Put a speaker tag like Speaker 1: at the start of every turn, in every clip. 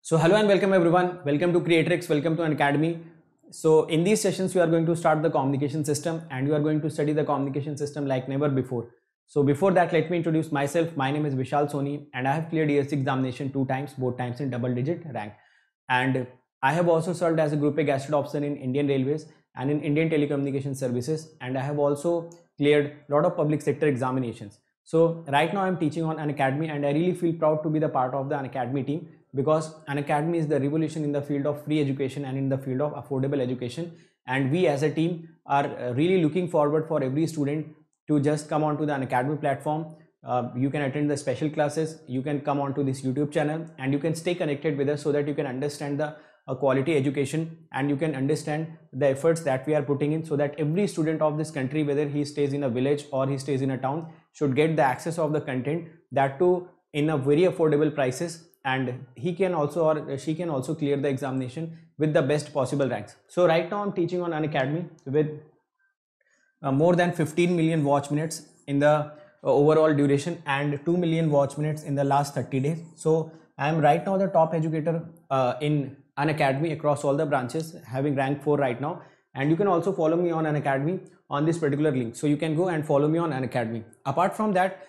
Speaker 1: So hello and welcome everyone. Welcome to Creatrix. Welcome to an academy. So in these sessions, we are going to start the communication system and we are going to study the communication system like never before. So before that, let me introduce myself. My name is Vishal Soni and I have cleared ESC examination 2 times, both times in double digit rank. And I have also served as a Group A Gazette officer in Indian Railways and in Indian Telecommunication Services. And I have also cleared a lot of public sector examinations. So right now I'm teaching on an academy and I really feel proud to be the part of the Unacademy team, because Unacademy is the revolution in the field of free education and in the field of affordable education. And we as a team are really looking forward for every student to just come onto the Unacademy platform. You can attend the special classes, you can come onto this YouTube channel and you can stay connected with us so that you can understand the quality education and you can understand the efforts that we are putting in, so that every student of this country, whether he stays in a village or he stays in a town, should get the access of the content, that too in a very affordable prices, and he can also or she can also clear the examination with the best possible ranks. So right now I'm teaching on Unacademy with more than 15 million watch minutes in the overall duration and 2 million watch minutes in the last 30 days. So I am right now the top educator in Unacademy across all the branches, having rank 4 right now. And you can also follow me on Unacademy on this particular link. So you can go and follow me on Unacademy. Apart from that,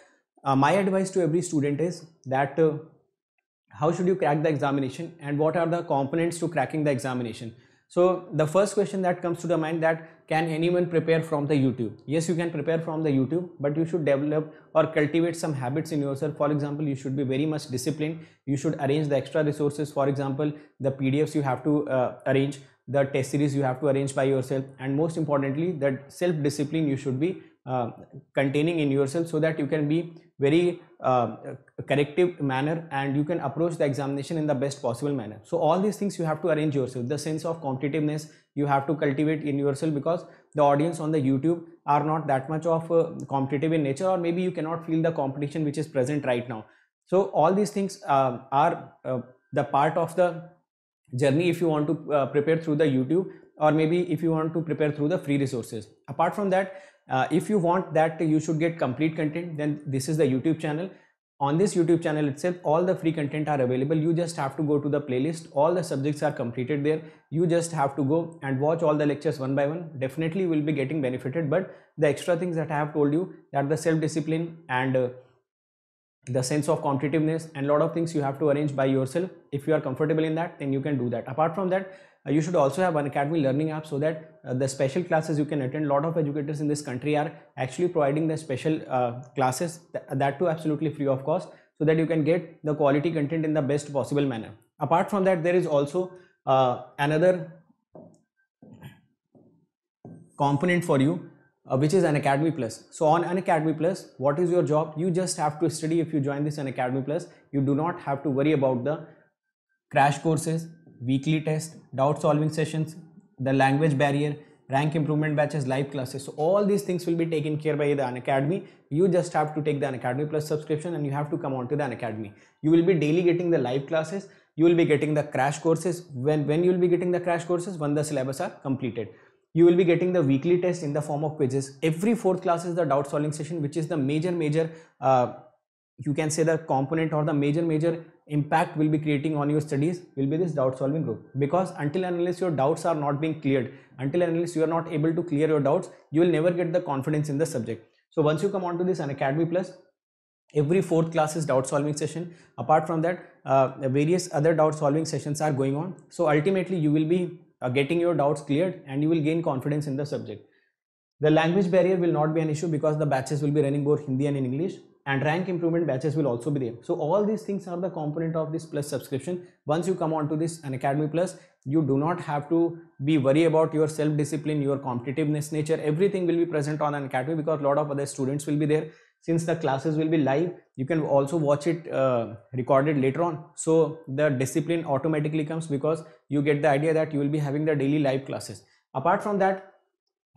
Speaker 1: my advice to every student is that how should you crack the examination and what are the components to cracking the examination. So the first question that comes to the mind, that can anyone prepare from the YouTube? Yes, you can prepare from the YouTube, but you should develop or cultivate some habits in yourself. For example, you should be very much disciplined. You should arrange the extra resources. For example, the PDFs you have to arrange, the test series you have to arrange by yourself, and most importantly, that self-discipline you should be containing in yourself, so that you can be very corrective manner and you can approach the examination in the best possible manner. So all these things you have to arrange yourself. The sense of competitiveness you have to cultivate in yourself, because the audience on the YouTube are not that much of competitive in nature, or maybe you cannot feel the competition which is present right now. So all these things are the part of the journey if you want to prepare through the YouTube, or maybe if you want to prepare through the free resources. Apart from that, if you want that you should get complete content, then this is the YouTube channel. On this YouTube channel itself, all the free content are available. You just have to go to the playlist. All the subjects are completed there. You just have to go and watch all the lectures one by one. Definitely will be getting benefited. But the extra things that I have told you, that the self-discipline and the sense of competitiveness and a lot of things you have to arrange by yourself. If you are comfortable in that, then you can do that. Apart from that, you should also have an Unacademy learning app, so that the special classes you can attend. A lot of educators in this country are actually providing the special classes, that too absolutely free of cost, so that you can get the quality content in the best possible manner. Apart from that, there is also another component for you, which is Unacademy Plus. So on Unacademy Plus, what is your job? You just have to study. If you join this Unacademy Plus, you do not have to worry about the crash courses, weekly test, doubt solving sessions, the language barrier, rank improvement batches, live classes. So all these things will be taken care by the Unacademy. You just have to take the Unacademy Plus subscription and you have to come on to the Unacademy. You will be daily getting the live classes. You will be getting the crash courses. When you will be getting the crash courses? When the syllabus are completed. You will be getting the weekly test in the form of quizzes. Every fourth class is the doubt solving session, which is the major you can say the component or the major impact will be creating on your studies will be this doubt solving group. Because until and unless your doubts are not being cleared, until and unless you are not able to clear your doubts, you will never get the confidence in the subject. So once you come on to this Unacademy Plus, every fourth class is doubt solving session. Apart from that, various other doubt solving sessions are going on. So ultimately you will be getting your doubts cleared and you will gain confidence in the subject. The language barrier will not be an issue, because the batches will be running both Hindi and in English, and rank improvement batches will also be there. So all these things are the component of this Plus subscription. Once you come on to this Unacademy Plus, you do not have to be worried about your self-discipline, your competitiveness nature. Everything will be present on Unacademy, because a lot of other students will be there. Since the classes will be live, you can also watch it recorded later on. So the discipline automatically comes, because you get the idea that you will be having the daily live classes. Apart from that,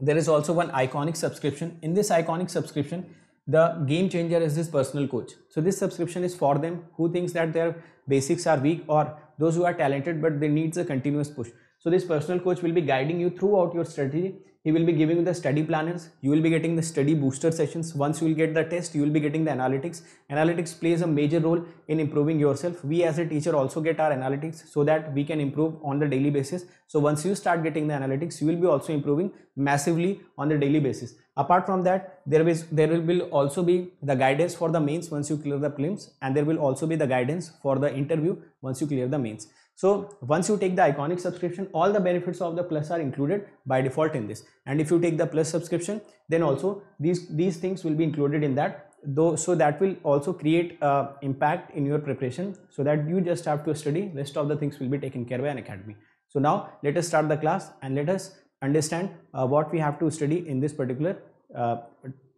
Speaker 1: there is also one Iconic subscription. In this Iconic subscription, the game changer is this personal coach. So this subscription is for them who thinks that their basics are weak, or those who are talented but they needs a continuous push. So this personal coach will be guiding you throughout your strategy. he will be giving you the study planners, you will be getting the study booster sessions. Once you will get the test, you will be getting the analytics. Analytics plays a major role in improving yourself. We as a teacher also get our analytics so that we can improve on the daily basis. So once you start getting the analytics, you will be also improving massively on the daily basis. Apart from that, there will also be the guidance for the mains once you clear the prelims, and there will also be the guidance for the interview once you clear the mains. So once you take the Iconic subscription, all the benefits of the Plus are included by default in this. And if you take the Plus subscription, then also these things will be included in that, though, so that will also create impact in your preparation, so that you just have to study. Rest of the things will be taken care by Unacademy. So now let us start the class and let us understand what we have to study in this particular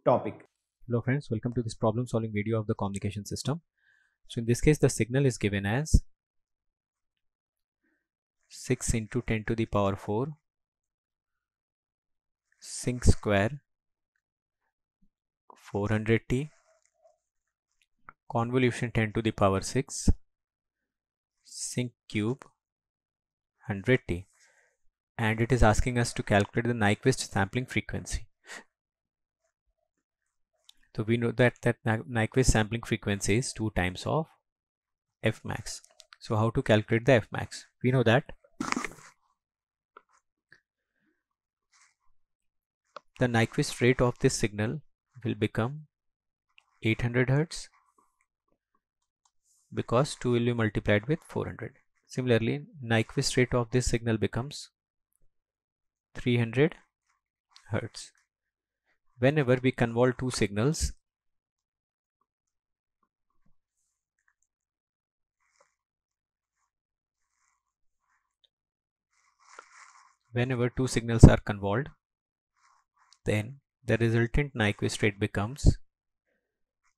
Speaker 1: topic.
Speaker 2: Hello friends, welcome to this problem solving video of the communication system. So in this case, the signal is given as 6 into 10 to the power 4 sinc square 400t convolution 10 to the power 6 sinc cube 100t, and it is asking us to calculate the Nyquist sampling frequency. So we know that Nyquist sampling frequency is 2 times of f max. So how to calculate the f max? We know that the Nyquist rate of this signal will become 800 Hz because 2 will be multiplied with 400. Similarly, Nyquist rate of this signal becomes 300 Hz. Whenever we convolve two signals, are convolved, then the resultant Nyquist rate becomes,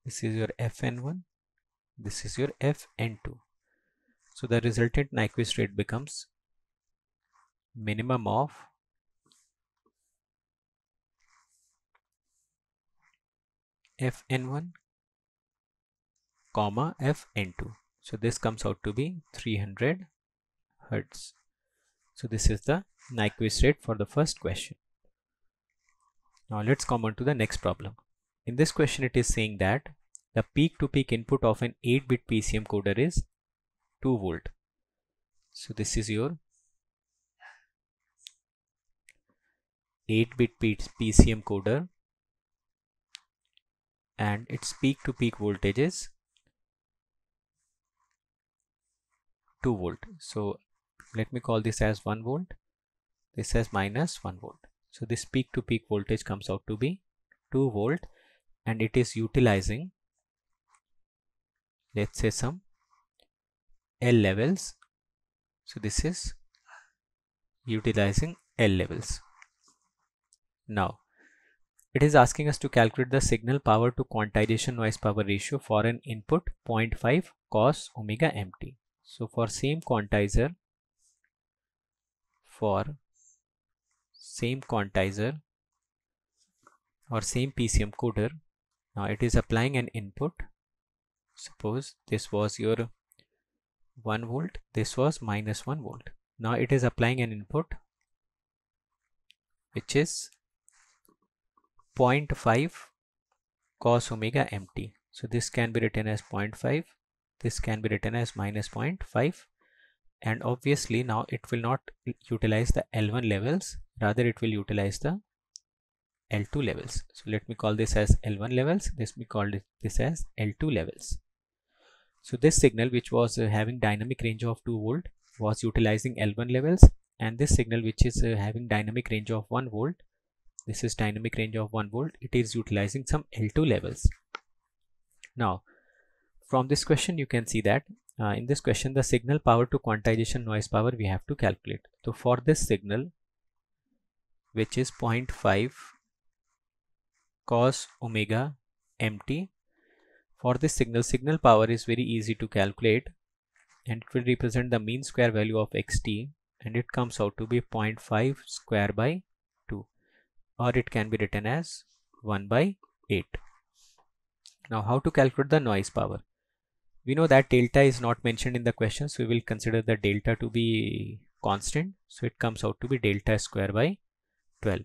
Speaker 2: this is your fn1, this is your fn2. So the resultant Nyquist rate becomes minimum of fn1 comma fn2. So this comes out to be 300 Hz. So this is the Nyquist rate for the first question. Now let's come on to the next problem. In this question, it is saying that the peak to peak input of an 8-bit PCM coder is 2 volt. So this is your 8-bit PCM coder, and its peak to peak voltage is 2 volt. So let me call this as 1 volt, this as minus 1 volt. So this peak to peak voltage comes out to be 2 volt, and it is utilizing, let's say, some L levels. So this is utilizing L levels. Now it is asking us to calculate the signal power to quantization noise power ratio for an input 0.5 cos omega mt. So for same quantizer or same PCM coder, now it is applying an input. Suppose this was your 1 volt, this was minus 1 volt. Now it is applying an input which is 0.5 cos omega mt. So this can be written as 0.5, this can be written as minus 0.5, and obviously now it will not utilize the L1 levels, rather it will utilize the L2 levels. So let me call this as L1 levels, this we call this as L2 levels. So this signal, which was having dynamic range of 2 volt, was utilizing L1 levels, and this signal, which is having dynamic range of 1 volt, this is dynamic range of 1 volt, it is utilizing some L2 levels. Now from this question you can see that in this question the signal power to quantization noise power we have to calculate. So for this signal, which is 0.5 cos omega mt, for this signal power is very easy to calculate, and it will represent the mean square value of xt, and it comes out to be 0.5 square by 2, or it can be written as 1 by 8. Now how to calculate the noise power? We know that delta is not mentioned in the question, so we will consider the delta to be constant. So it comes out to be delta square by 12.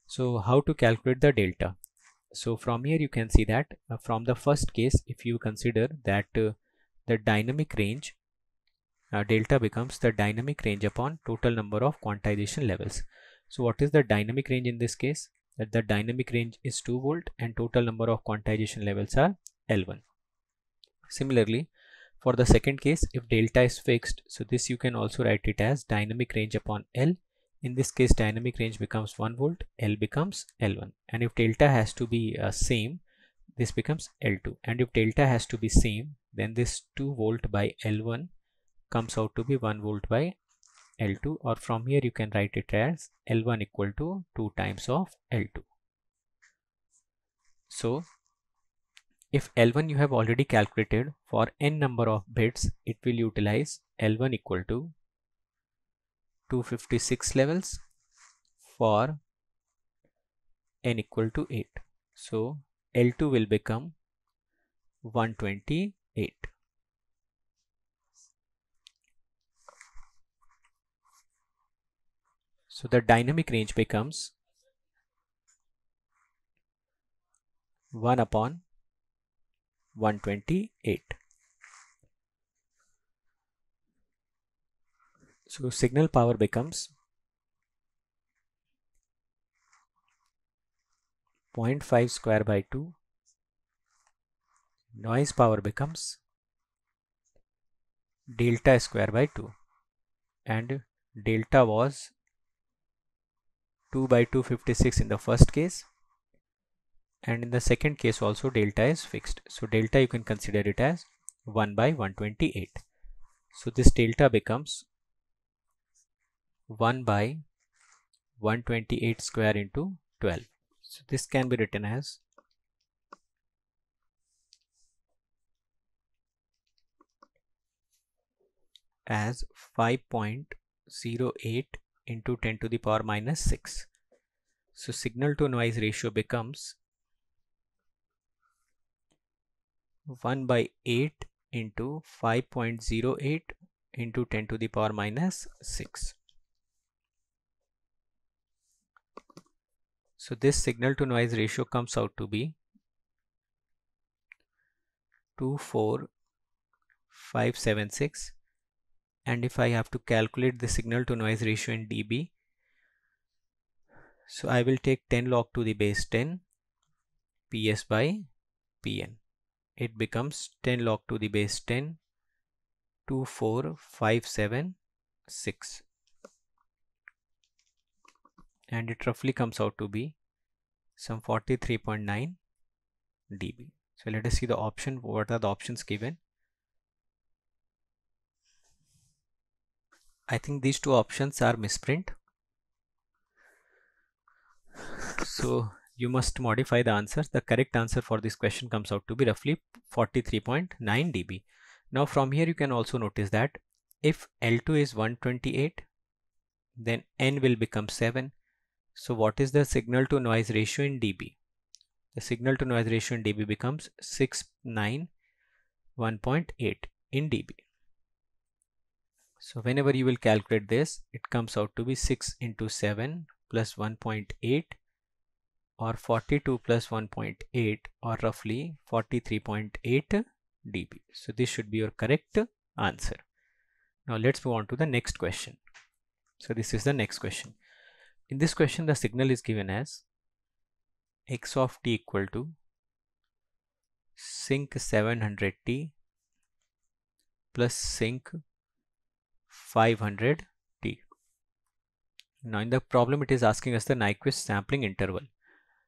Speaker 2: So how to calculate the delta? So from here you can see that from the first case, if you consider that the dynamic range, delta becomes the dynamic range upon total number of quantization levels. So what is the dynamic range in this case? That the dynamic range is 2 volt and total number of quantization levels are L1. Similarly, for the second case, if delta is fixed, so this you can also write it as dynamic range upon L. In this case, dynamic range becomes 1 volt, L becomes L1. And if delta has to be same, this becomes L2. And if delta has to be same, then this 2 volt by L1 comes out to be 1 volt by L2, or from here you can write it as L1 equal to 2 times of L2. So if L1 you have already calculated, for n number of bits, it will utilize L1 equal to 256 levels for n equal to 8. So L2 will become 128. So the dynamic range becomes 1 upon 128. So signal power becomes 0.5 square by 2. Noise power becomes delta square by 2. And delta was 2 by 256 in the first case. And in the second case also delta is fixed. So delta you can consider it as 1 by 128. So this delta becomes 1 by 128 square into 12. So this can be written as as 5.08 into 10 to the power minus 6. So signal to noise ratio becomes 1 by 8 into 5.08 into 10 to the power minus 6. So this signal to noise ratio comes out to be 24576, and if I have to calculate the signal to noise ratio in dB, so I will take 10 log to the base 10 PS by PN. It becomes 10 log to the base 10 24576, and it roughly comes out to be some 43.9 dB. So let us see the option. What are the options given? I think these two options are misprint. So you must modify the answers. The correct answer for this question comes out to be roughly 43.9 dB. Now from here you can also notice that if L2 is 128, then N will become 7. So what is the signal to noise ratio in dB? The signal to noise ratio in dB becomes 691.8 in dB. So whenever you will calculate this, it comes out to be 6 into 7 plus 1.8 or 42 plus 1.8 or roughly 43.8 dB. So this should be your correct answer. Now let's move on to the next question. So this is the next question. In this question, the signal is given as x of t equal to sync 700t plus sync 500t. Now in the problem it is asking us the Nyquist sampling interval.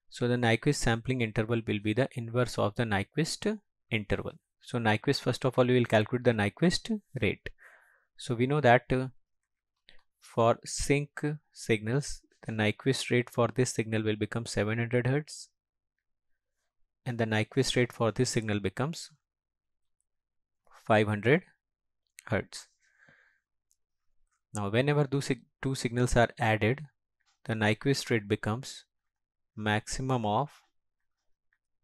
Speaker 2: So the Nyquist sampling interval will be the inverse of the Nyquist interval. So Nyquist, first of all we will calculate the Nyquist rate. So we know that for sync signals, the Nyquist rate for this signal will become 700 Hz, and the Nyquist rate for this signal becomes 500 Hz. Now whenever those two signals are added, the Nyquist rate becomes maximum of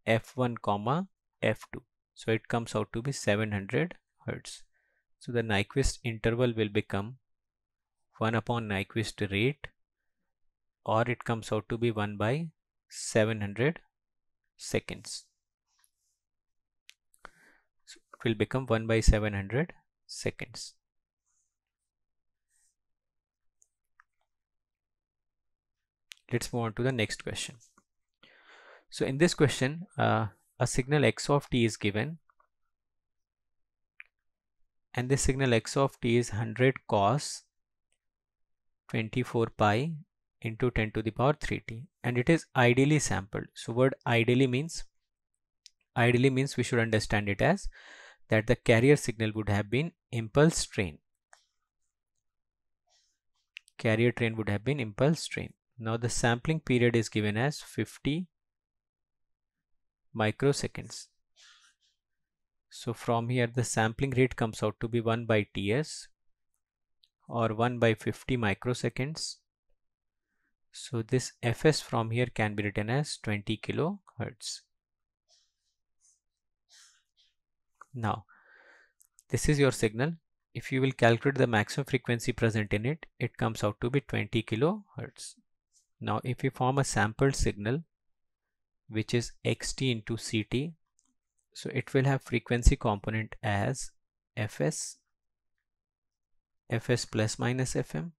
Speaker 2: f1 comma f2. So it comes out to be 700 Hz. So the Nyquist interval will become 1 upon Nyquist rate or it comes out to be 1 by 700 seconds. So it will become 1 by 700 seconds. Let's move on to the next question. So in this question, a signal x of t is given, and this signal x of t is 100 cos 24 pi into 10 to the power 3t, and it is ideally sampled. So word ideally means we should understand it as that the carrier signal would have been impulse train. Carrier train would have been impulse train. Now the sampling period is given as 50 microseconds. So from here the sampling rate comes out to be 1 by ts, or 1 by 50 microseconds. So this fs from here can be written as 20 kilohertz. Now this is your signal. If you will calculate the maximum frequency present in it, it comes out to be 20 kilohertz. Now if we form a sampled signal which is xt into ct, so it will have frequency component as fs, fs plus minus fm,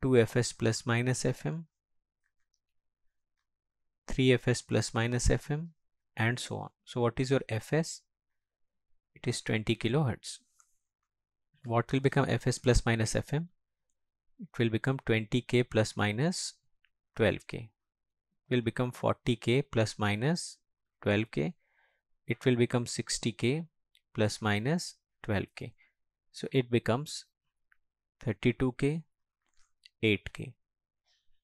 Speaker 2: 2fs plus minus fm, 3fs plus minus fm, and so on. So what is your fs? It is 20 kilohertz. What will become fs plus minus fm? It will become 20k plus minus 12k. Will become 40k plus minus 12k. It will become 60k plus minus 12k. So it becomes 32k, 8k.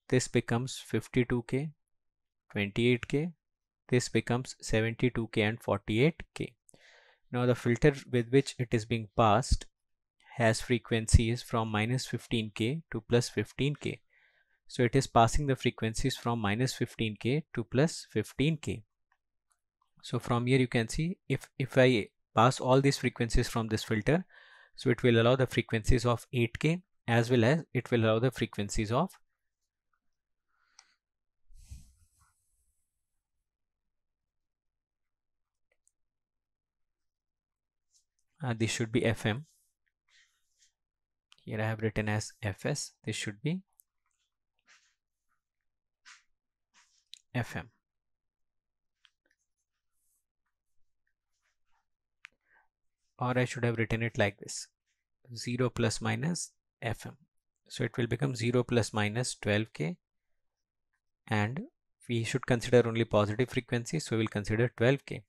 Speaker 2: This becomes 52k, 28k. This becomes 72k and 48k. Now the filter with which it is being passed has frequencies from minus 15k to plus 15k. So it is passing the frequencies from minus 15k to plus 15k. So from here you can see, if I pass all these frequencies from this filter, so it will allow the frequencies of 8k as well as it will allow the frequencies of this should be fm. Here I have written as fs. This should be fm. Or I should have written it like this: 0 plus minus fm. So it will become 0 plus minus 12k, and we should consider only positive frequencies, so we will consider 12k.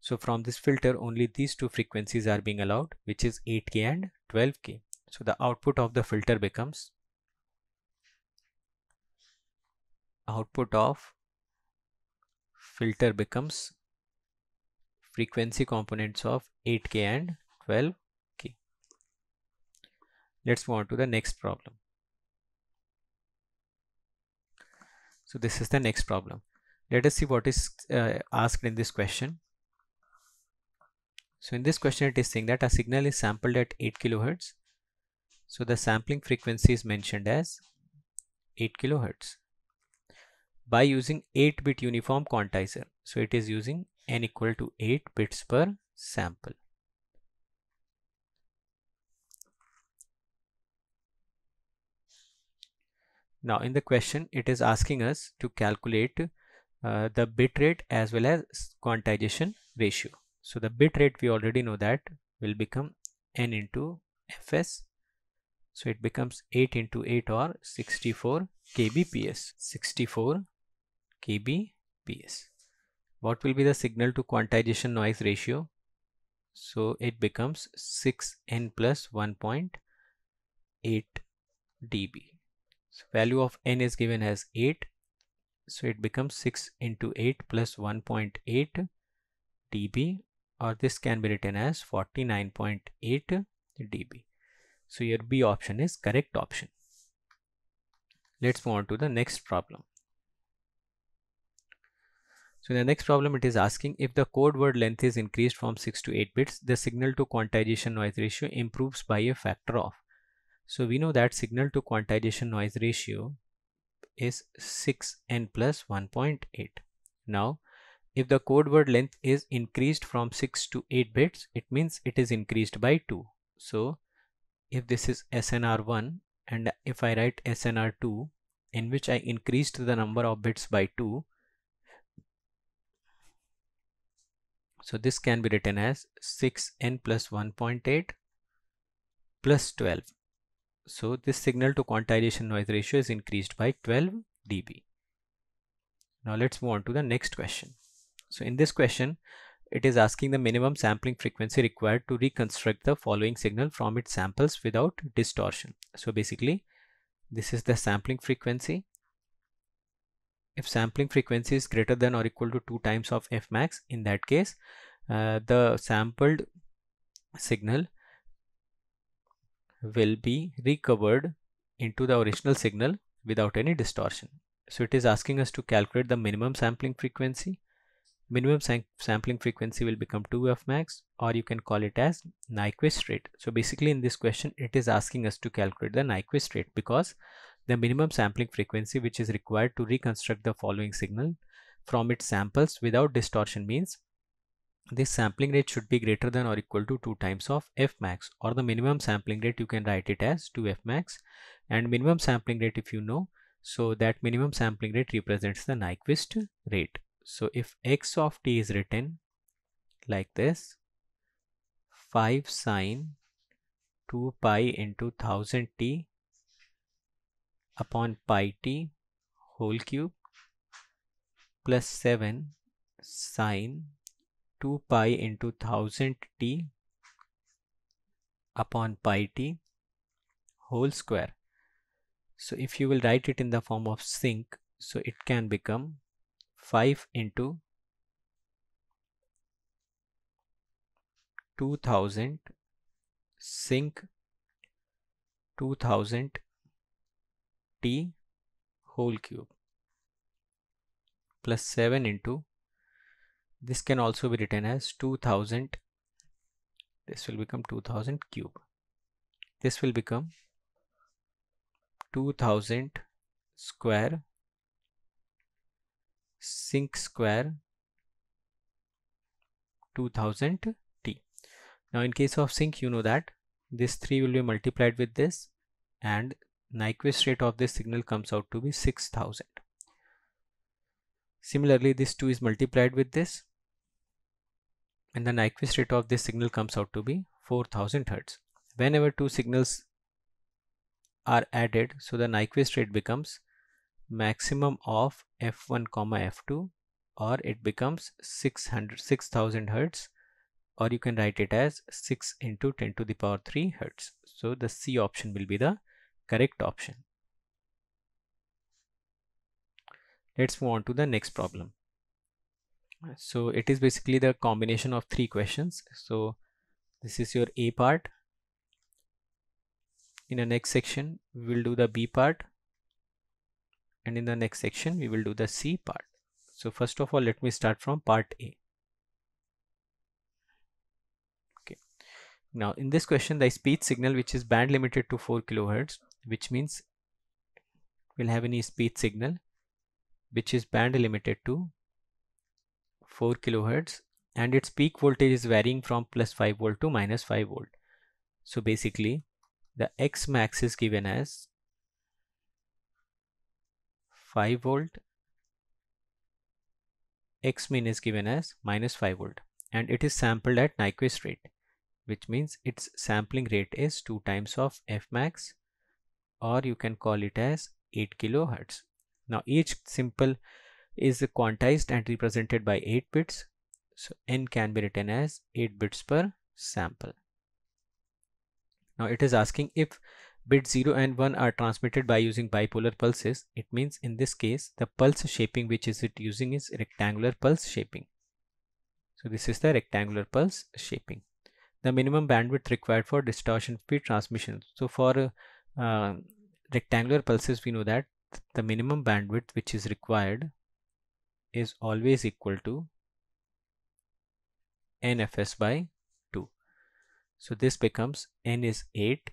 Speaker 2: So from this filter only these two frequencies are being allowed, which is 8k and 12k. So the output of the filter becomes frequency components of 8k and 12k. Let's move on to the next problem. So this is the next problem. Let us see what is asked in this question. So in this question it is saying that a signal is sampled at 8 kilohertz. So the sampling frequency is mentioned as 8 kilohertz by using 8-bit uniform quantizer. So it is using n equal to 8 bits per sample. Now in the question it is asking us to calculate the bit rate as well as quantization ratio. So the bit rate we already know that will become n into fs. So it becomes 8 into 8 or 64 kbps. 64 kbps. What will be the signal to quantization noise ratio? So it becomes 6n plus 1.8 dB. So value of n is given as 8. So it becomes 6 into 8 plus 1.8 dB, or this can be written as 49.8 dB. So your B option is correct option. Let's move on to the next problem. So in the next problem it is asking, if the code word length is increased from 6 to 8 bits, the signal to quantization noise ratio improves by a factor of. So we know that signal to quantization noise ratio is 6n plus 1.8. Now if the code word length is increased from 6 to 8 bits, it means it is increased by 2. So if this is SNR1 and if I write SNR2 in which I increased the number of bits by 2, so this can be written as 6n plus 1.8 plus 12. So this signal to quantization noise ratio is increased by 12 dB. Now let's move on to the next question. So in this question, it is asking the minimum sampling frequency required to reconstruct the following signal from its samples without distortion. So basically, this is the sampling frequency. If sampling frequency is greater than or equal to 2 times of f max, in that case, the sampled signal will be recovered into the original signal without any distortion. So it is asking us to calculate the minimum sampling frequency. Minimum sampling frequency will become 2f max, or you can call it as Nyquist rate. So basically in this question it is asking us to calculate the Nyquist rate, because the minimum sampling frequency which is required to reconstruct the following signal from its samples without distortion means this sampling rate should be greater than or equal to 2 times of f max, or the minimum sampling rate you can write it as 2f max, and minimum sampling rate if you know, so that minimum sampling rate represents the Nyquist rate. So if x of t is written like this, 5 sine 2 pi into 1000 t upon pi t whole cube plus 7 sine 2 pi into 1000 t upon pi t whole square. So if you will write it in the form of sinc, so it can become 5 into 2000 sinc 2000 t whole cube plus 7 into, this can also be written as 2000, this will become 2000 cube, this will become 2000 square sinc square 2000 t. Now in case of sinc, you know that this 3 will be multiplied with this, and Nyquist rate of this signal comes out to be 6000. Similarly, this 2 is multiplied with this, and the Nyquist rate of this signal comes out to be 4000 Hertz. Whenever two signals are added, so the Nyquist rate becomes maximum of f1 comma f2, or it becomes 6000 Hertz, or you can write it as 6 into 10 to the power 3 Hertz. So the C option will be the correct option. Let's move on to the next problem. So it is basically the combination of 3 questions. So this is your A part. In the next section we will do the B part, and in the next section we will do the C part. So first of all, let me start from part A. Okay, now in this question the speech signal which is band limited to 4 kilohertz, which means we'll have any speech signal which is band limited to 4 kilohertz, and its peak voltage is varying from plus 5 volt to minus 5 volt. So basically the X max is given as 5 volt, X min is given as minus 5 volt, and it is sampled at Nyquist rate, which means its sampling rate is 2 times of f max, or you can call it as 8 kilohertz. Now each symbol is quantized and represented by 8 bits, so n can be written as 8 bits per sample. Now it is asking if bit 0 and 1 are transmitted by using bipolar pulses. It means in this case the pulse shaping which is it using is rectangular pulse shaping. So this is the rectangular pulse shaping. The minimum bandwidth required for distortion free transmission. So for rectangular pulses, we know that the minimum bandwidth which is required is always equal to NFS by 2. So this becomes N is 8,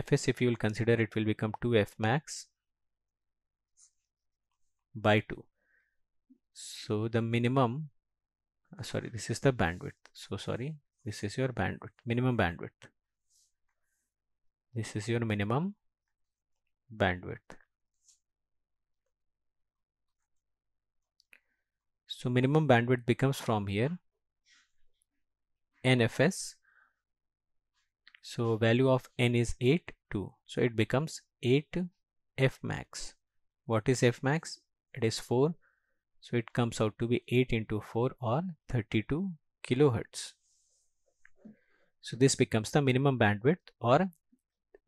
Speaker 2: Fs, if you will consider, it will become 2f max by 2. So the minimum, sorry, this is the bandwidth. So sorry, this is your bandwidth, minimum bandwidth. This is your minimum bandwidth. So minimum bandwidth becomes from here nfs. So value of n is 8, 2. So it becomes 8 f max. What is f max? It is 4. So it comes out to be 8 into 4 or 32 kilohertz. So this becomes the minimum bandwidth or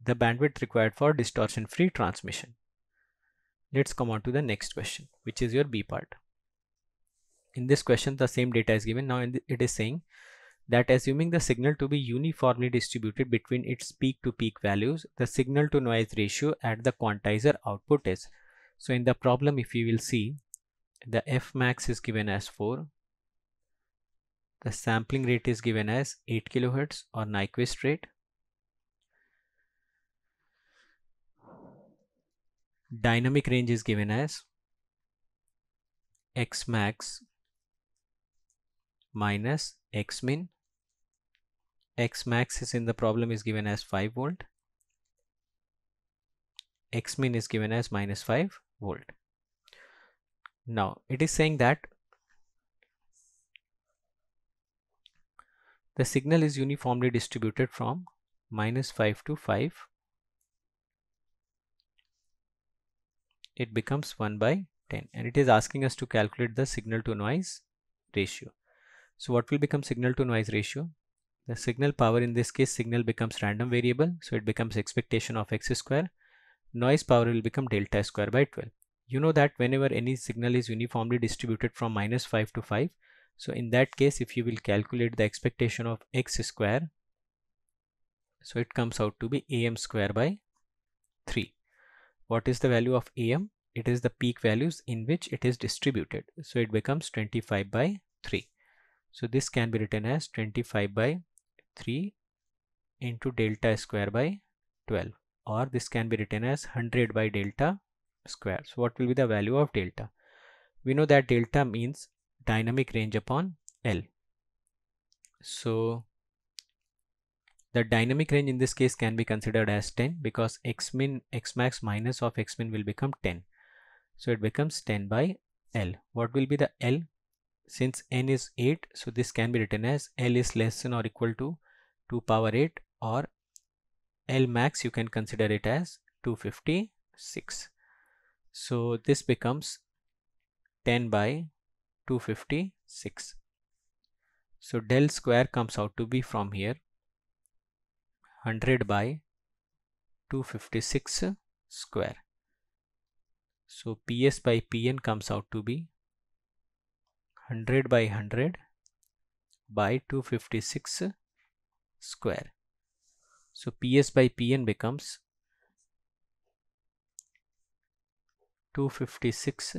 Speaker 2: the bandwidth required for distortion free transmission. Let's come on to the next question, which is your B part. In this question, the same data is given. Now it is saying that assuming the signal to be uniformly distributed between its peak to peak values, the signal to noise ratio at the quantizer output is. So in the problem, if you will see, the f max is given as 4. The sampling rate is given as 8 kilohertz or Nyquist rate. Dynamic range is given as x max minus x min. X max is in the problem is given as 5 volt. X min is given as minus 5 volt. Now it is saying that the signal is uniformly distributed from minus 5 to 5. It becomes 1 by 10, and it is asking us to calculate the signal to noise ratio. So what will become signal to noise ratio? The signal power, in this case signal becomes random variable, so it becomes expectation of x square. Noise power will become delta square by 12. You know that whenever any signal is uniformly distributed from minus 5 to 5, so in that case, if you will calculate the expectation of x square, so it comes out to be am square by 3. What is the value of am? It is the peak values in which it is distributed. So it becomes 25 by 3. So this can be written as 25 by 3 into delta square by 12, or this can be written as 100 by delta square. So what will be the value of delta? We know that delta means dynamic range upon L. So the dynamic range in this case can be considered as 10 because x max minus of x min will become 10. So it becomes 10 by L. What will be the L? Since n is 8, so this can be written as L is less than or equal to 2 power 8, or L max you can consider it as 256. So this becomes 10 by 256. So del square comes out to be from here 100 by 256 square. So PS by PN comes out to be 100 by 100 by 256 square. So PS by PN becomes 256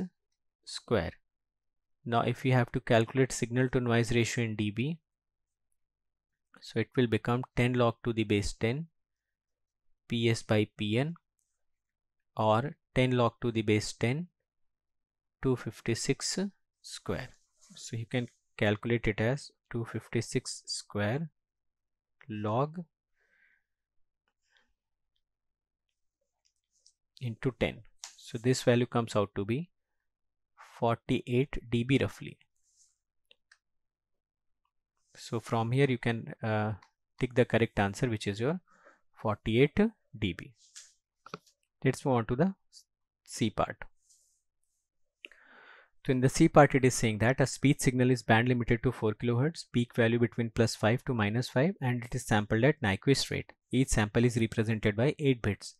Speaker 2: square. Now if we have to calculate signal to noise ratio in dB, so it will become 10 log to the base 10 PS by PN, or 10 log to the base 10 256 square. So you can calculate it as 256 square log into 10. So this value comes out to be 48 dB roughly. So from here you can tick the correct answer, which is your 48 dB. Let's move on to the C part. So in the C part, it is saying that a speech signal is band limited to 4 kHz, peak value between +5 to -5, and it is sampled at Nyquist rate. Each sample is represented by 8 bits.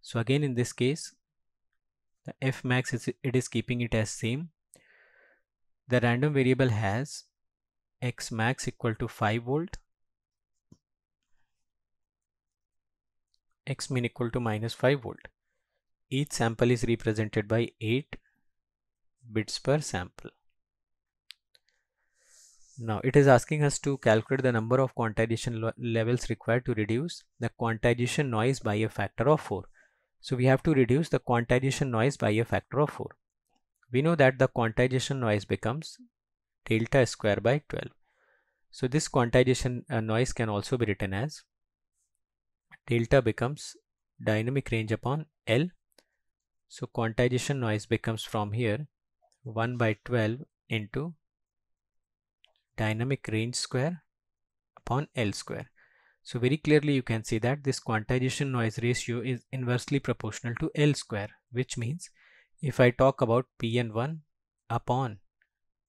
Speaker 2: So again in this case, the f max it is keeping it as same. The random variable has x max equal to 5 volt, x min equal to -5 volt. Each sample is represented by 8 bits per sample. Now it is asking us to calculate the number of quantization levels required to reduce the quantization noise by a factor of 4. So we have to reduce the quantization noise by a factor of 4. We know that the quantization noise becomes delta square by 12. So this quantization noise can also be written as delta becomes dynamic range upon L. So quantization noise becomes from here 1 by 12 into dynamic range square upon L square. So very clearly you can see that this quantization noise ratio is inversely proportional to L square, which means if I talk about Pn1 upon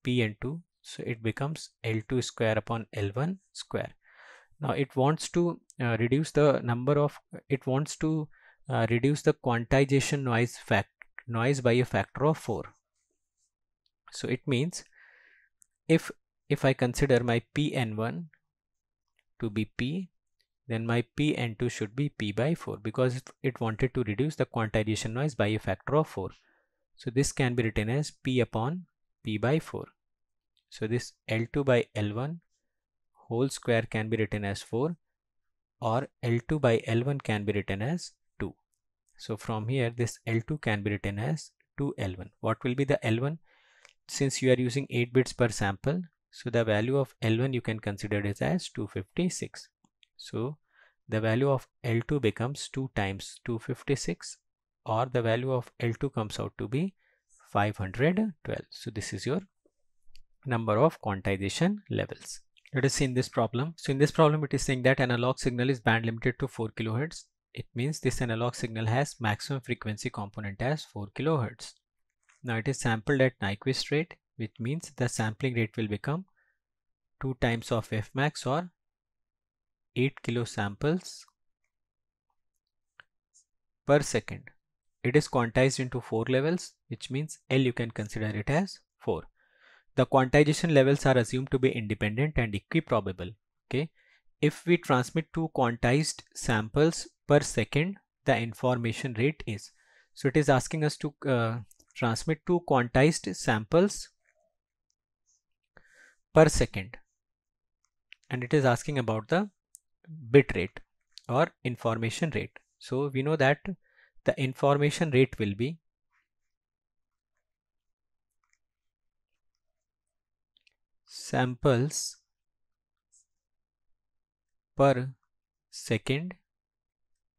Speaker 2: Pn2, so it becomes L2 square upon L1 square. Now it wants to reduce the quantization noise by a factor of 4. So it means if I consider my Pn1 to be P, then my Pn2 should be P by 4, because it wanted to reduce the quantization noise by a factor of 4. So this can be written as P upon P by 4. So this L2 by L1 whole square can be written as 4, or L2 by L1 can be written as 2. So from here this L2 can be written as 2L1. What will be the L1? Since you are using 8 bits per sample, so the value of L1 you can consider it as 256. So the value of L2 becomes 2 times 256, or the value of L2 comes out to be 512. So this is your number of quantization levels. Let us see in this problem. So in this problem it is saying that analog signal is band limited to 4 kHz. It means this analog signal has maximum frequency component as 4 kHz. Now it is sampled at Nyquist rate, which means the sampling rate will become 2 times of Fmax, or 8 kilo samples per second. It is quantized into 4 levels, which means L you can consider it as 4. The quantization levels are assumed to be independent and equiprobable. Okay, if we transmit 2 quantized samples per second, the information rate is. So it is asking us to transmit 2 quantized samples per second, and it is asking about the bit rate or information rate. So we know that the information rate will be samples per second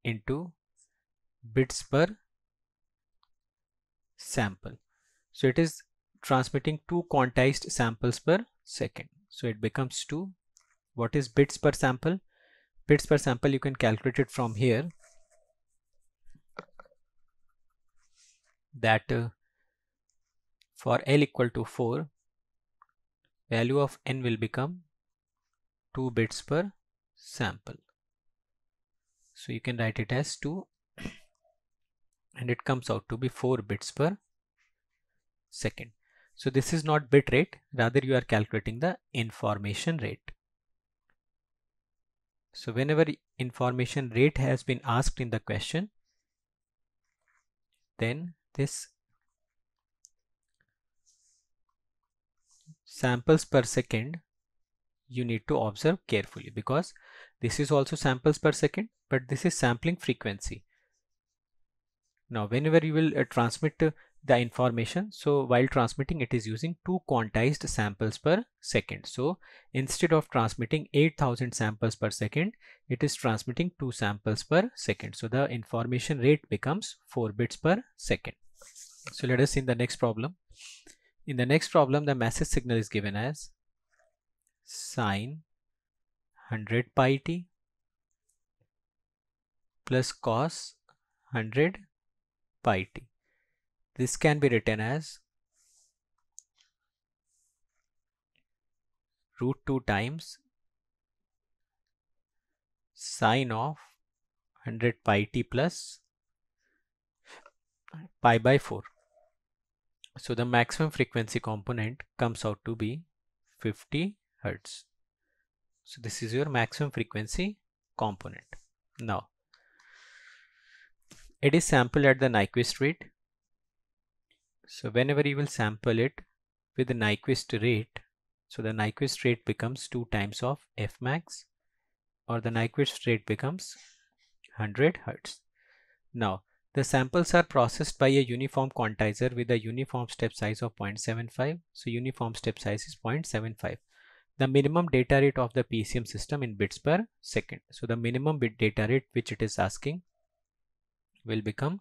Speaker 2: into bits per sample. So it is transmitting 2 quantized samples per second. So it becomes 2. What is bits per sample? Bits per sample you can calculate it from here, that for L equal to 4, value of N will become 2 bits per sample. So you can write it as 2, and it comes out to be 4 bits per second. So this is not bit rate, rather you are calculating the information rate. So whenever information rate has been asked in the question, then this samples per second you need to observe carefully, because this is also samples per second, but this is sampling frequency. Now whenever you will transmit the information, so while transmitting it is using 2 quantized samples per second. So instead of transmitting 8000 samples per second, it is transmitting 2 samples per second. So the information rate becomes 4 bits per second. So let us see in the next problem. In the next problem, the message signal is given as sine 100 pi t plus cos 100 pi t. This can be written as root 2 times sine of 100 pi t plus pi by 4. So the maximum frequency component comes out to be 50 Hertz. So this is your maximum frequency component. Now it is sampled at the Nyquist rate. So whenever you will sample it with the Nyquist rate, So the Nyquist rate becomes 2 times of f max, or the Nyquist rate becomes 100 Hertz. Now the samples are processed by a uniform quantizer with a uniform step size of 0.75. So uniform step size is 0.75. The minimum data rate of the PCM system in bits per second. So the minimum bit data rate which it is asking will become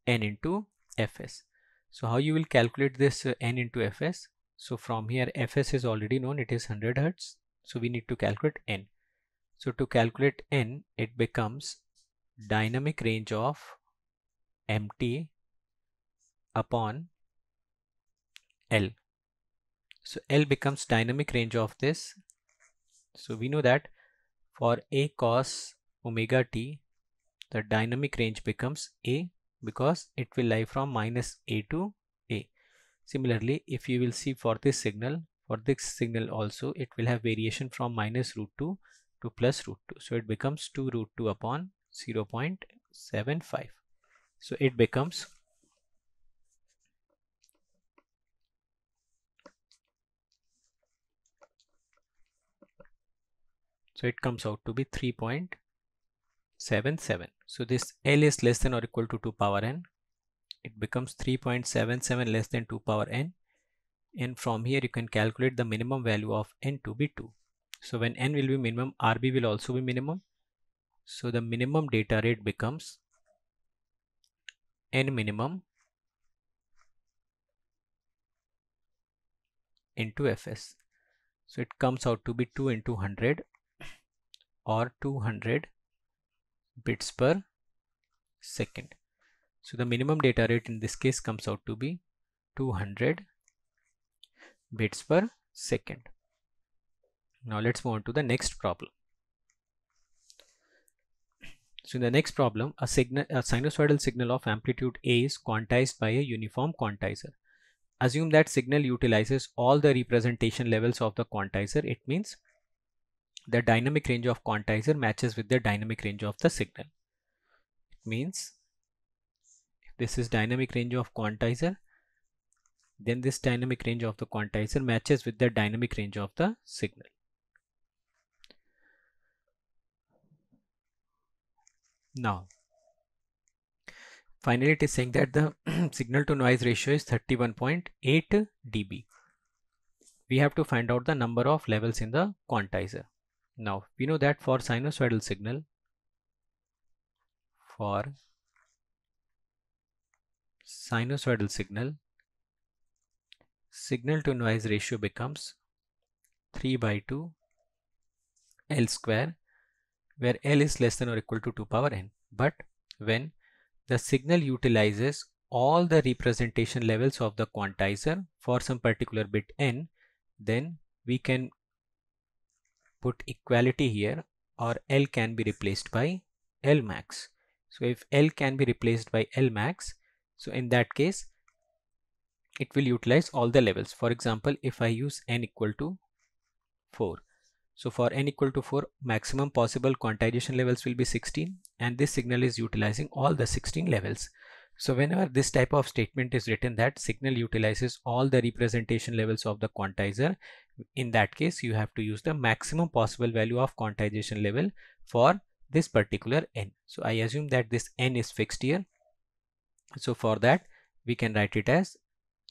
Speaker 2: n into fs. So how you will calculate this n into fs? So from here fs is already known, it is 100 Hertz. So we need to calculate n. So to calculate n, it becomes dynamic range of mt upon L. So L becomes dynamic range of this. So we know that for A cos omega t, the dynamic range becomes A, because it will lie from minus A to A. Similarly, if you will see for this signal also, it will have variation from minus root 2 to plus root 2. So it becomes 2 root 2 upon 0.75. So it becomes it comes out to be 3.77. So this L is less than or equal to 2 power n. It becomes 3.77 less than 2 power n. And from here you can calculate the minimum value of n to be 2. So when n will be minimum, RB will also be minimum. So the minimum data rate becomes n minimum into fs. So it comes out to be 2 into 100, or 200 bits per second. So the minimum data rate in this case comes out to be 200 bits per second. Now let's move on to the next problem. So in the next problem, a sinusoidal signal of amplitude A is quantized by a uniform quantizer. Assume that signal utilizes all the representation levels of the quantizer. It means the dynamic range of quantizer matches with the dynamic range of the signal. It means if this is dynamic range of quantizer, then this dynamic range of the quantizer matches with the dynamic range of the signal. Now finally it is saying that the signal to noise ratio is 31.8 dB. We have to find out the number of levels in the quantizer. Now we know that for sinusoidal signal, signal to noise ratio becomes 3/2 L square, where L is less than or equal to 2 power n. But when the signal utilizes all the representation levels of the quantizer for some particular bit n, then we can put equality here, or L can be replaced by L max. So if L can be replaced by L max, so in that case it will utilize all the levels. For example, if I use n equal to 4, so for n equal to 4, maximum possible quantization levels will be 16, and this signal is utilizing all the 16 levels. So whenever this type of statement is written that signal utilizes all the representation levels of the quantizer, in that case you have to use the maximum possible value of quantization level for this particular n. So I assume that this n is fixed here. So for that we can write it as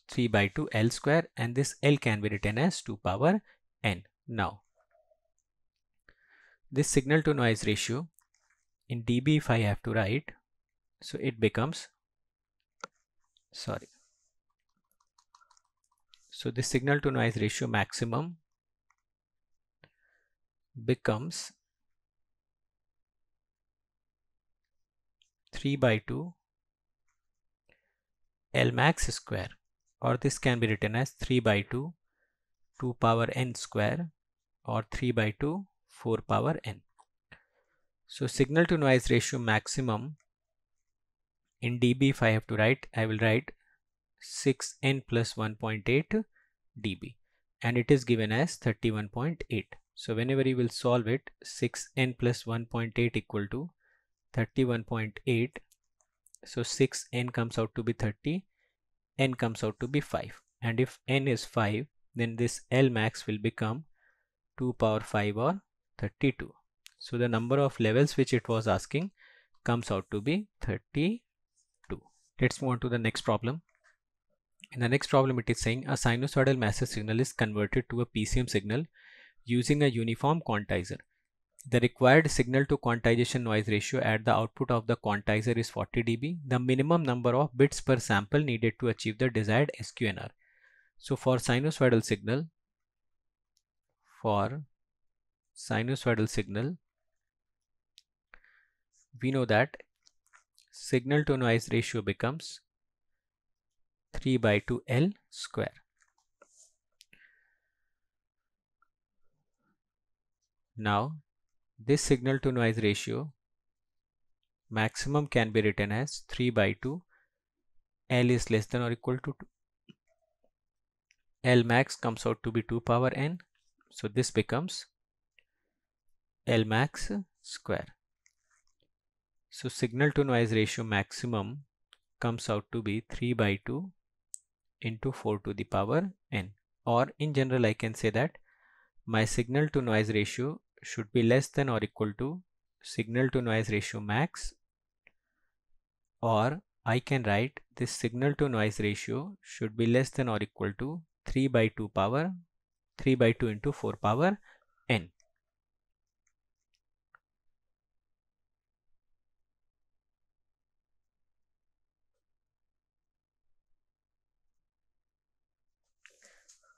Speaker 2: 3/2 L square, and this L can be written as 2 power n. Now this signal to noise ratio in dB, if I have to write, so it becomes, so this signal to noise ratio maximum becomes 3/2 L max square, or this can be written as 3/2 2 power n square, or 3/2 4 power n. So signal to noise ratio maximum in dB, if I have to write, I will write 6n plus 1.8 dB, and it is given as 31.8. So whenever you will solve it, 6n plus 1.8 equal to 31.8. So 6n comes out to be 30, n comes out to be 5, and if n is 5, then this L max will become 2 power 5 or 32. So the number of levels which it was asking comes out to be 32. Let's move on to the next problem. In the next problem, it is saying a sinusoidal message signal is converted to a PCM signal using a uniform quantizer. The required signal to quantization noise ratio at the output of the quantizer is 40 dB. The minimum number of bits per sample needed to achieve the desired SQNR. So for sinusoidal signal, we know that signal to noise ratio becomes 3 by 2 L square. Now this signal to noise ratio maximum can be written as 3 by 2 L is less than or equal to 2. L max comes out to be 2 power n, so this becomes L max square. So signal to noise ratio maximum comes out to be 3 by 2 into 4 to the power n, or in general I can say that my signal to noise ratio should be less than or equal to signal to noise ratio max, or I can write this signal to noise ratio should be less than or equal to 3 by 2 into 4 power n.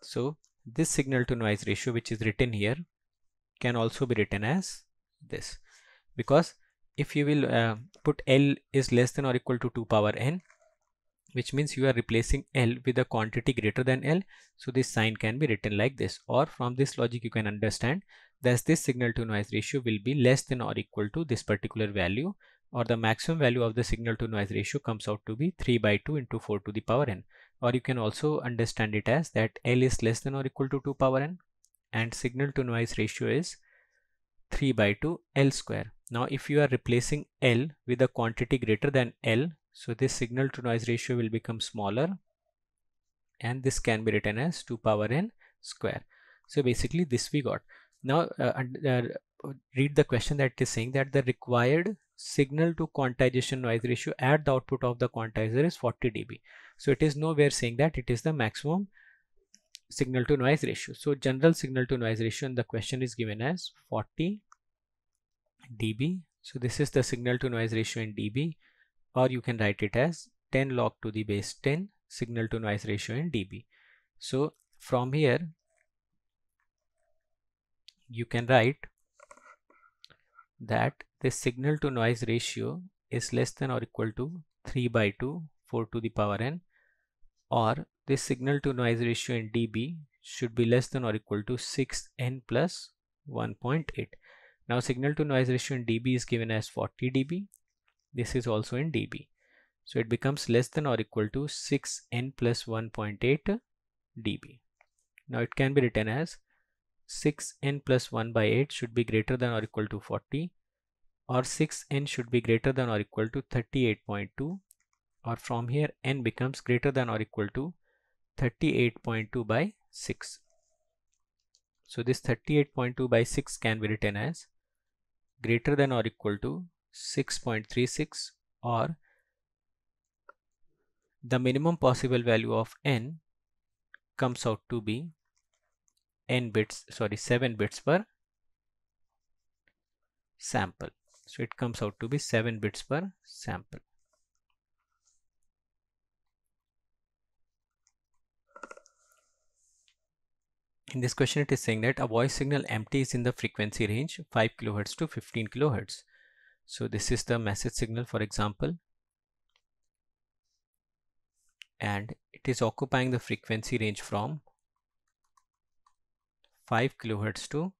Speaker 2: So this signal to noise ratio which is written here can also be written as this, because if you will put L is less than or equal to 2 power n, which means you are replacing L with a quantity greater than L, so this sign can be written like this. Or from this logic you can understand that this signal to noise ratio will be less than or equal to this particular value, or the maximum value of the signal to noise ratio comes out to be 3 by 2 into 4 to the power n. Or you can also understand it as that L is less than or equal to 2 power n and signal to noise ratio is 3 by 2 L square. Now if you are replacing L with a quantity greater than L, so this signal to noise ratio will become smaller, and this can be written as 2 power n square. So basically this we got. Now read the question that is saying that the required signal to quantization noise ratio at the output of the quantizer is 40 dB. So it is nowhere saying that it is the maximum signal to noise ratio. So general signal to noise ratio in the question is given as 40 dB. So this is the signal to noise ratio in dB, or you can write it as 10 log to the base 10 signal to noise ratio in dB. So from here you can write that this signal to noise ratio is less than or equal to 3 by 2 4 to the power n, or this signal to noise ratio in dB should be less than or equal to 6n plus 1.8. Now signal to noise ratio in dB is given as 40 dB. This is also in dB. So it becomes less than or equal to 6n plus 1.8 dB. Now it can be written as 6n plus 1 by 8 should be greater than or equal to 40, or 6n should be greater than or equal to 38.2, or from here n becomes greater than or equal to 38.2 by 6. So this 38.2 by 6 can be written as greater than or equal to 6.36, or the minimum possible value of n comes out to be 7 bits per sample. So it comes out to be 7 bits per sample. In this question it is saying that a voice signal MT is in the frequency range 5 kHz to 15 kHz. So this is the message signal, for example, and it is occupying the frequency range from 5 kHz to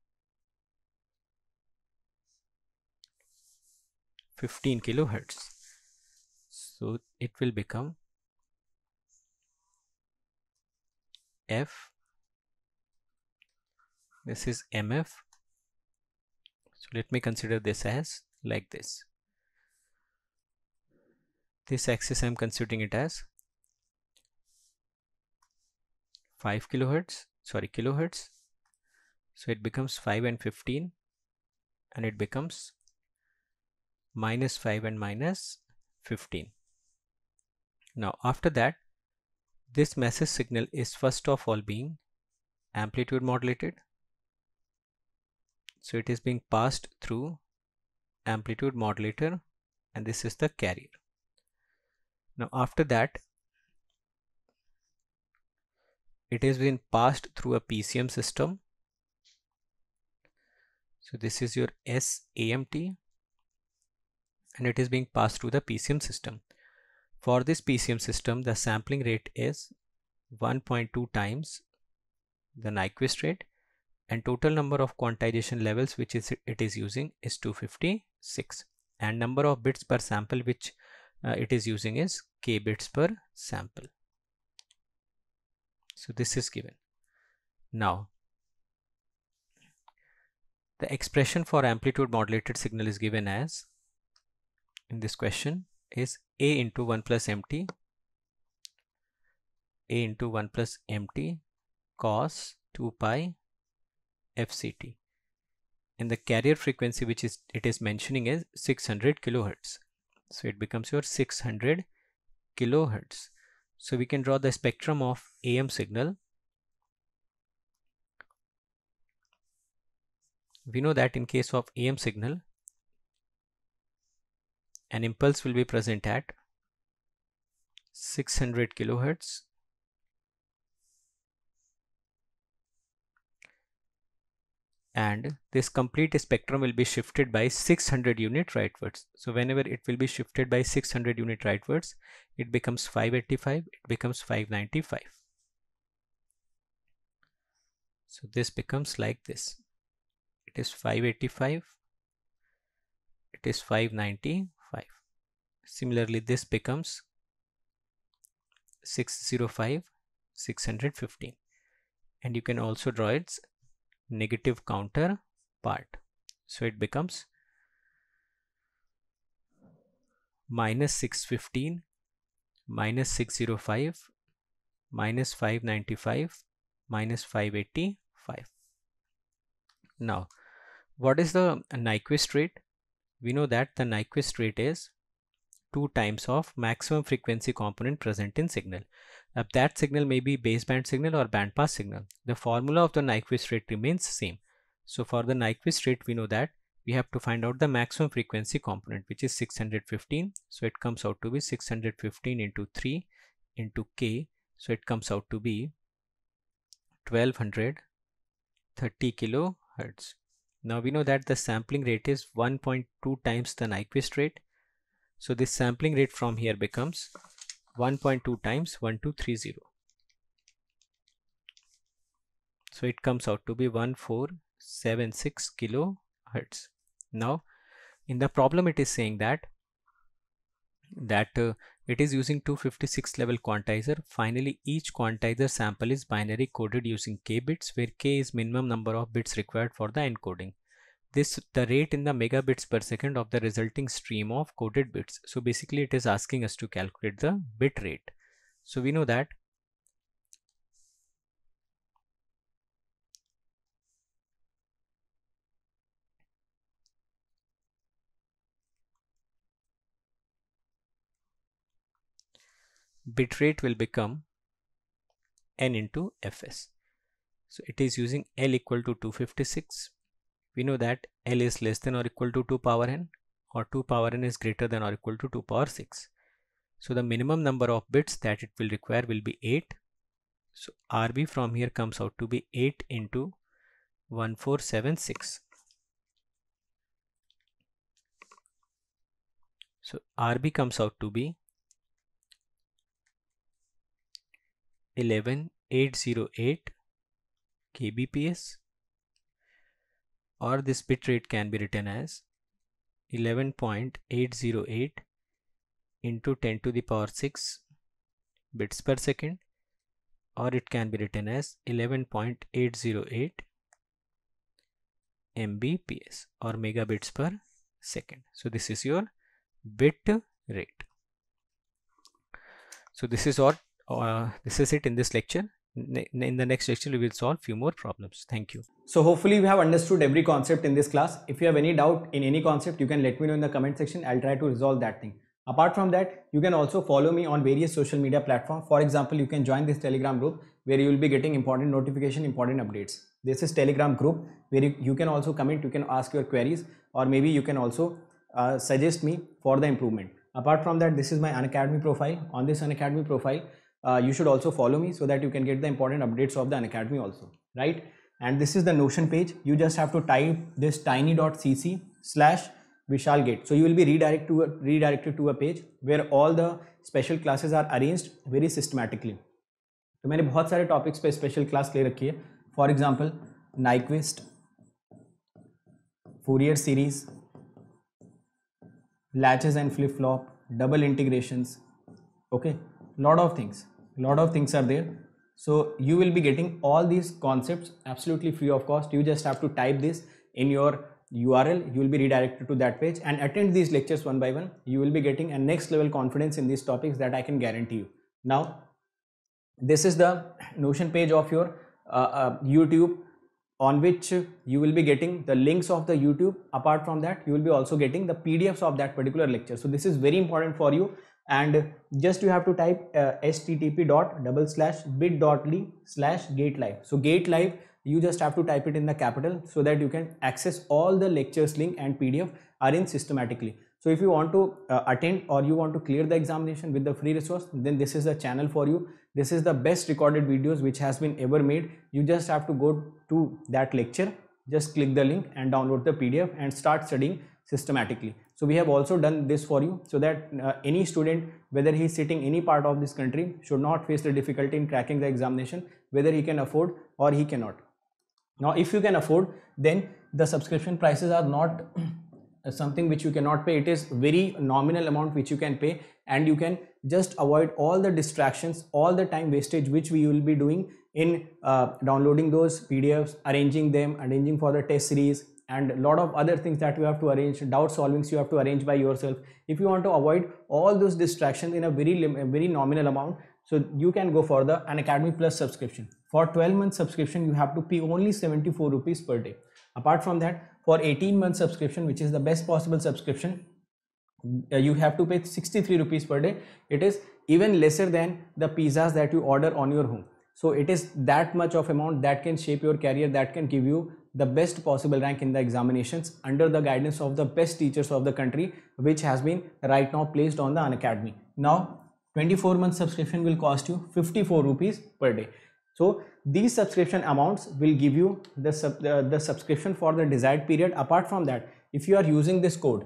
Speaker 2: 15 kHz. So it will become F, this is MF. So let me consider this as like this. This axis I am considering it as 5 kHz, kilohertz. So it becomes 5 and 15, and it becomes -5 and -15. Now after that, this message signal is first of all being amplitude modulated. So it is being passed through amplitude modulator, and this is the carrier. Now after that, it has been passed through a PCM system. So this is your SAMT, and it is being passed through the PCM system. For this PCM system, the sampling rate is 1.2 times the Nyquist rate, and total number of quantization levels which it is using is 256, and number of bits per sample which it is using is k bits per sample. So this is given. Now the expression for amplitude modulated signal is given as, in this question, is A into 1 plus MT, A into 1 plus MT cos 2 pi FCT, and the carrier frequency which it is mentioning is 600 kilohertz. So it becomes your 600 kilohertz. So we can draw the spectrum of AM signal. We know that in case of AM signal, an impulse will be present at 600 kilohertz, and this complete spectrum will be shifted by 600 unit rightwards. So whenever it will be shifted by 600 unit rightwards, it becomes 585, it becomes 595. So this becomes like this. It is 585, it is 595. Similarly, this becomes 605, 615, and you can also draw its negative counter part. So it becomes -615, -605, -595, -585. Now, what is the Nyquist rate? We know that the Nyquist rate is 2 times of maximum frequency component present in signal. That signal may be baseband signal or bandpass signal. The formula of the Nyquist rate remains same. So for the Nyquist rate, we know that we have to find out the maximum frequency component, which is 615. So it comes out to be 615 into 3 into k. So it comes out to be 1230 kilohertz. Now we know that the sampling rate is 1.2 times the Nyquist rate. So this sampling rate from here becomes 1.2 times 1230. So it comes out to be 1476 kilohertz. Now in the problem it is saying that it is using 256 level quantizer. Finally, each quantizer sample is binary coded using k bits, where k is minimum number of bits required for the encoding. The rate in the megabits per second of the resulting stream of coded bits. So basically it is asking us to calculate the bit rate. So we know that bit rate will become n into fs. So it is using L equal to 256. We know that L is less than or equal to 2 power n, or 2 power n is greater than or equal to 2 power 6. So the minimum number of bits that it will require will be 8. So RB from here comes out to be 8 into 1476. So RB comes out to be 11808 kbps, or this bit rate can be written as 11.808 into 10 to the power 6 bits per second, or it can be written as 11.808 mbps or megabits per second. So this is your bit rate. So this is what this is it in this lecture. In the next lecture, we will solve few more problems. Thank you.
Speaker 1: So hopefully we have understood every concept in this class. If you have any doubt in any concept, you can let me know in the comment section. I'll try to resolve that thing. Apart from that, you can also follow me on various social media platforms. For example, you can join this Telegram group where you will be getting important notification, important updates. This is Telegram group where you can also comment, you can ask your queries, or maybe you can also suggest me for the improvement. Apart from that, this is my Unacademy profile. On this Unacademy profile, you should also follow me so that you can get the important updates of the Unacademy also, right? And this is the Notion page. You just have to type this tiny.cc/VishalGate. So you will be redirected to a page where all the special classes are arranged very systematically. तो मैंने बहुत सारे topics पे special class ले रखी है. For example Nyquist, Fourier series, latches and flip flop, double integrations, okay, lot of things are there. So you will be getting all these concepts absolutely free of cost. You just have to type this in your URL. You will be redirected to that page and attend these lectures one by one. You will be getting a next level confidence in these topics that I can guarantee you. Now this is the Notion page of your YouTube, on which you will be getting the links of the YouTube. Apart from that, you will be also getting the PDFs of that particular lecture. So this is very important for you, and just you have to type http://bit.ly/gatelive. So gatelive, you just have to type it in the capital so that you can access all the lectures link and PDF arranged systematically. So if you want to attend or you want to clear the examination with the free resource, then this is the channel for you. This is the best recorded videos which has been ever made. You just have to go to that lecture, just click the link and download the PDF and start studying systematically. So we have also done this for you so that any student, whether he is sitting any part of this country, should not face the difficulty in cracking the examination, whether he can afford or he cannot. Now if you can afford, then the subscription prices are not something which you cannot pay. It is very nominal amount which you can pay, and you can just avoid all the distractions, all the time wastage which we will be doing in downloading those PDFs, arranging them, arranging for the test series, and a lot of other things that you have to arrange, doubt solvings you have to arrange by yourself. If you want to avoid all those distractions in a very nominal amount, so you can go for the Unacademy Plus subscription. For 12-month subscription, you have to pay only 74 rupees per day. Apart from that, for 18-month subscription, which is the best possible subscription, you have to pay 63 rupees per day. It is even lesser than the pizzas that you order on your home. So it is that much of amount that can shape your career, that can give you the best possible rank in the examinations under the guidance of the best teachers of the country, which has been right now placed on the Unacademy. Now 24-month subscription will cost you 54 rupees per day. So these subscription amounts will give you the subscription for the desired period. Apart from that, if you are using this code,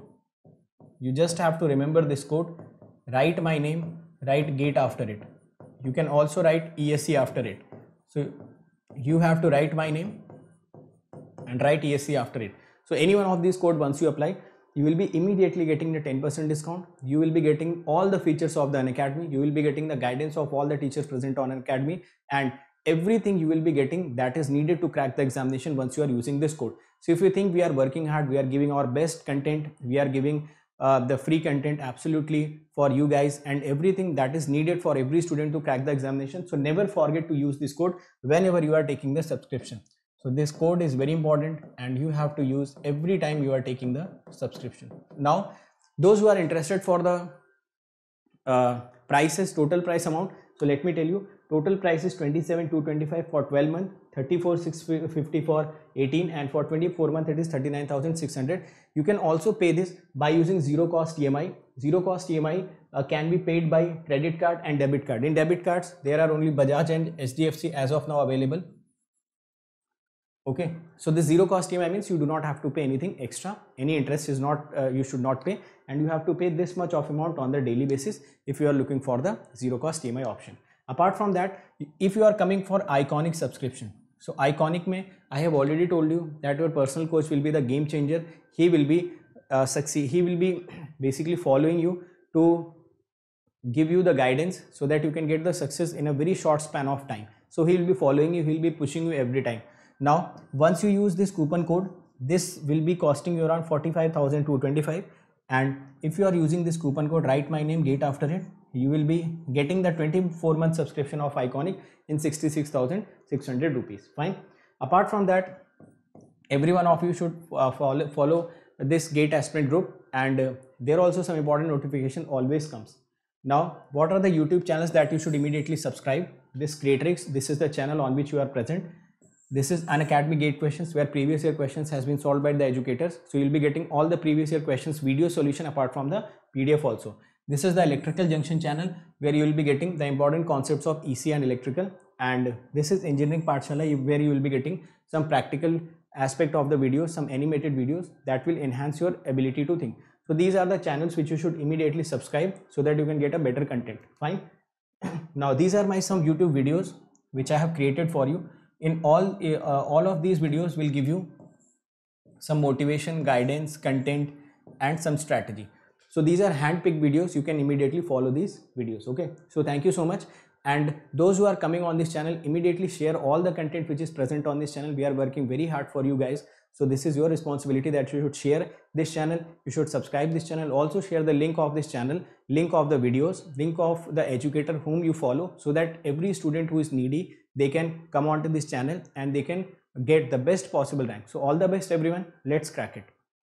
Speaker 1: you just have to remember this code, write my name, write GATE after it. You can also write ESC after it. So you have to write my name and write ESC after it. So any one of these code, once you apply, you will be immediately getting the 10% discount. You will be getting all the features of the Unacademy. You will be getting the guidance of all the teachers present on Unacademy, and everything you will be getting that is needed to crack the examination once you are using this code. So if you think we are working hard, we are giving our best content, we are giving the free content absolutely for you guys, and everything that is needed for every student to crack the examination. So never forget to use this code whenever you are taking the subscription. So this code is very important and you have to use every time you are taking the subscription. Now those who are interested for the prices, total price amount, so let me tell you, total price is 27,225 for 12 months, 34,650 for 18, and for 24 months it is 39,600. You can also pay this by using zero cost EMI. Zero cost EMI can be paid by credit card and debit card. In debit cards, there are only Bajaj and HDFC as of now available. Okay, so the zero cost EMI means you do not have to pay anything extra. Any interest is not, you should not pay, and you have to pay this much of amount on the daily basis if you are looking for the zero cost EMI option. Apart from that, if you are coming for Iconic subscription, so Iconic mein, I have already told you that your personal coach will be the game changer. He will be he will be basically following you to give you the guidance so that you can get the success in a very short span of time. So he will be following you, he will be pushing you every time. Now once you use this coupon code, this will be costing you around 45,225. and if you are using this coupon code write my name gate after it, you will be getting the 24-month subscription of Iconic in 66,600 rupees. Fine. Apart from that, every one of you should follow this GATE aspirant group, and there also some important notification always comes. Now, what are the YouTube channels that you should immediately subscribe? This Creatrix, this is the channel on which you are present. This is Unacademy GATE questions, where previous year questions has been solved by the educators. So you'll be getting all the previous year questions video solution apart from the PDF also. This is the Electrical Junction channel, where you will be getting the important concepts of EC and electrical. And this is Engineering Pathshala, where you will be getting some practical aspect of the videos, some animated videos that will enhance your ability to think. So these are the channels which you should immediately subscribe so that you can get a better content. Fine. Now these are my some YouTube videos which I have created for you. In all of these videos will give you some motivation, guidance, content, and some strategy. So these are hand-picked videos. You can immediately follow these videos. Okay. So thank you so much. And those who are coming on this channel, immediately share all the content which is present on this channel. We are working very hard for you guys. So this is your responsibility that you should share this channel. You should subscribe this channel. Also share the link of this channel, link of the videos, link of the educator whom you follow, so that every student who is needy, they can come onto this channel and they can get the best possible rank. So all the best everyone. Let's crack it.